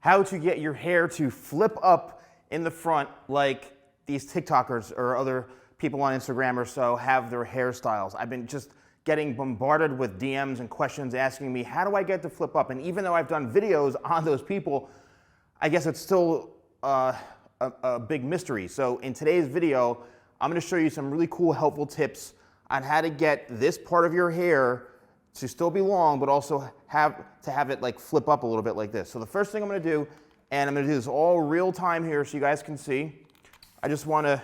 how to get your hair to flip up in the front like these TikTokers or other people on Instagram or so have their hairstyles. I've been just getting bombarded with DMs and questions asking me, how do I get to flip up? And even though I've done videos on those people, I guess it's still a big mystery. So in today's video, I'm gonna show you some really cool, helpful tips on how to get this part of your hair to still be long, but also have it like flip up a little bit like this. So the first thing I'm gonna do, and I'm gonna do this all real time here so you guys can see. I just wanna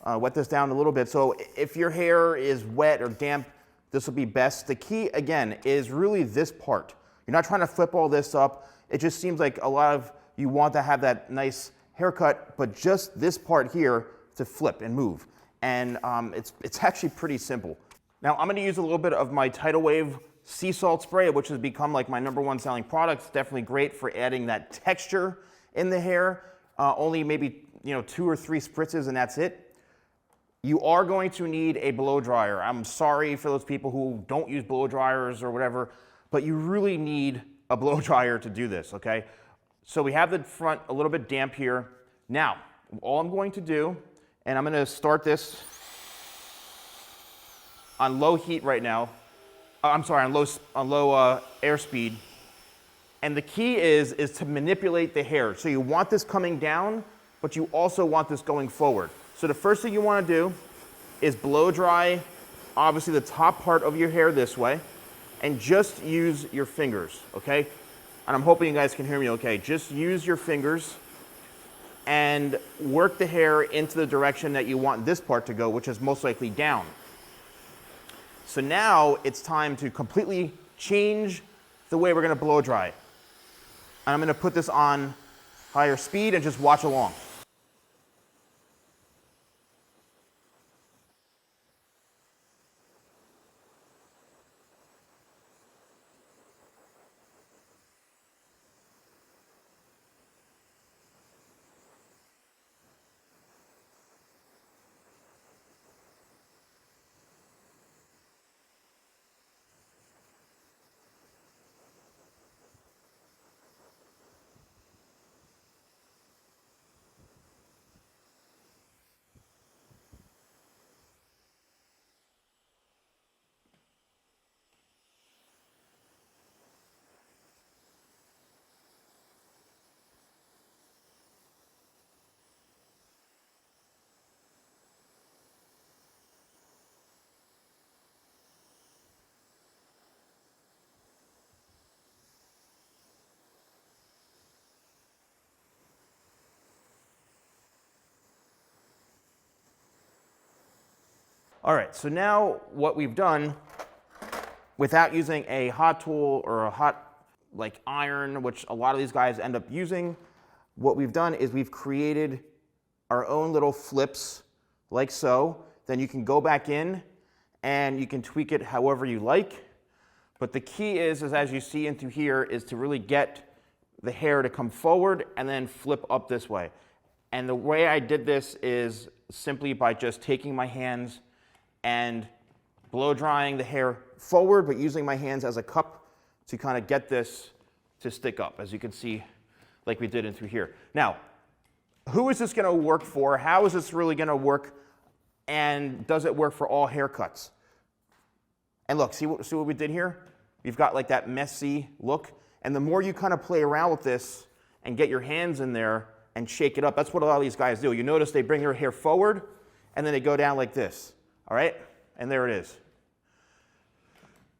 wet this down a little bit. So if your hair is wet or damp, this will be best. The key, again, is really this part. You're not trying to flip all this up. It just seems like a lot of you want to have that nice haircut, but just this part here to flip and move. And it's actually pretty simple. Now I'm gonna use a little bit of my Tidal Wave sea salt spray, which has become like my #1 selling product. It's definitely great for adding that texture in the hair. Only maybe 2 or 3 spritzes and that's it. You are going to need a blow dryer. I'm sorry for those people who don't use blow dryers or whatever, but you really need a blow dryer to do this, okay? So we have the front a little bit damp here. Now, all I'm going to do, and I'm gonna start this on low heat right now. I'm sorry, on low airspeed. And the key is to manipulate the hair. So you want this coming down, but you also want this going forward. So the first thing you want to do is blow dry, obviously the top part of your hair this way, and just use your fingers, okay? And I'm hoping you guys can hear me okay. Just use your fingers and work the hair into the direction that you want this part to go, which is most likely down. So now it's time to completely change the way we're gonna blow dry. And I'm gonna put this on higher speed and just watch along. All right, so now what we've done, without using a hot tool or a hot like iron, which a lot of these guys end up using, what we've done is we've created our own little flips like so. Then you can go back in and you can tweak it however you like. But the key is as you see into here, is to really get the hair to come forward and then flip up this way. And the way I did this is simply by just taking my hands and blow drying the hair forward, but using my hands as a cup to kind of get this to stick up, as you can see, like we did in through here. Now, who is this gonna work for? How is this really gonna work? And does it work for all haircuts? And look, see what we did here? We've got like that messy look. And the more you kind of play around with this and get your hands in there and shake it up, that's what a lot of these guys do. You notice they bring their hair forward and then they go down like this. All right, and there it is.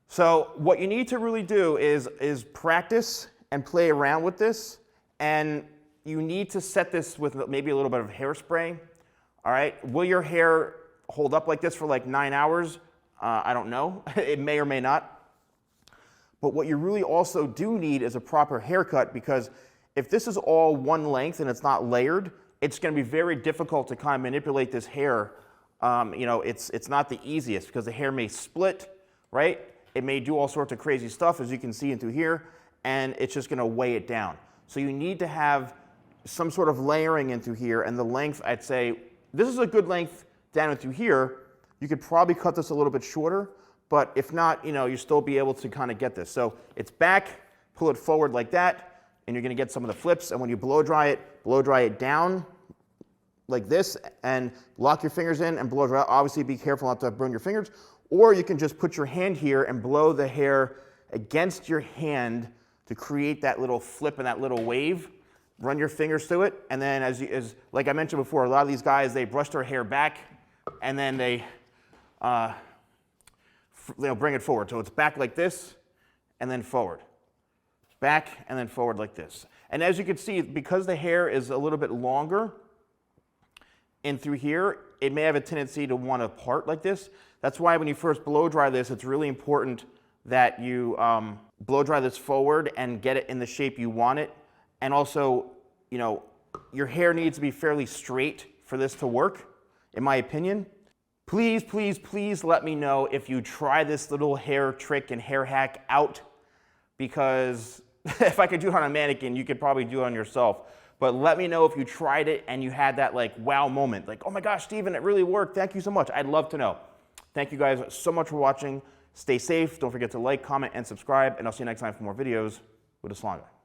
So what you need to really do is practice and play around with this, and you need to set this with maybe a little bit of hairspray. All right, will your hair hold up like this for like 9 hours? I don't know, it may or may not. But what you really also do need is a proper haircut, because if this is all one length and it's not layered, it's gonna be very difficult to kind of manipulate this hair. It's not the easiest because the hair may split, right? It may do all sorts of crazy stuff, as you can see into here, and it's just gonna weigh it down. So you need to have some sort of layering into here, and the length, I'd say, this is a good length down into here. You could probably cut this a little bit shorter, but if not, you still be able to kind of get this. So it's back, pull it forward like that. and you're gonna get some of the flips. And when you blow dry it down like this and lock your fingers in and blow dry. Obviously be careful not to burn your fingers. Or you can just put your hand here and blow the hair against your hand to create that little flip and that little wave. Run your fingers through it, and then as like I mentioned before, a lot of these guys, they brush their hair back and then they'll bring it forward. So it's back like this and then forward. Back and then forward like this. And as you can see, because the hair is a little bit longer in through here, it may have a tendency to want to part like this. That's why when you first blow dry this, it's really important that you blow dry this forward and get it in the shape you want it. And also, you know, your hair needs to be fairly straight for this to work, in my opinion. Please, please, please let me know if you try this little hair trick and hair hack out, because if I could do it on a mannequin, you could probably do it on yourself. But let me know if you tried it and you had that like wow moment, like, oh my gosh, Steven, it really worked. Thank you so much. I'd love to know. Thank you guys so much for watching. Stay safe. Don't forget to like, comment, and subscribe. And I'll see you next time for more videos with the Salon Guy.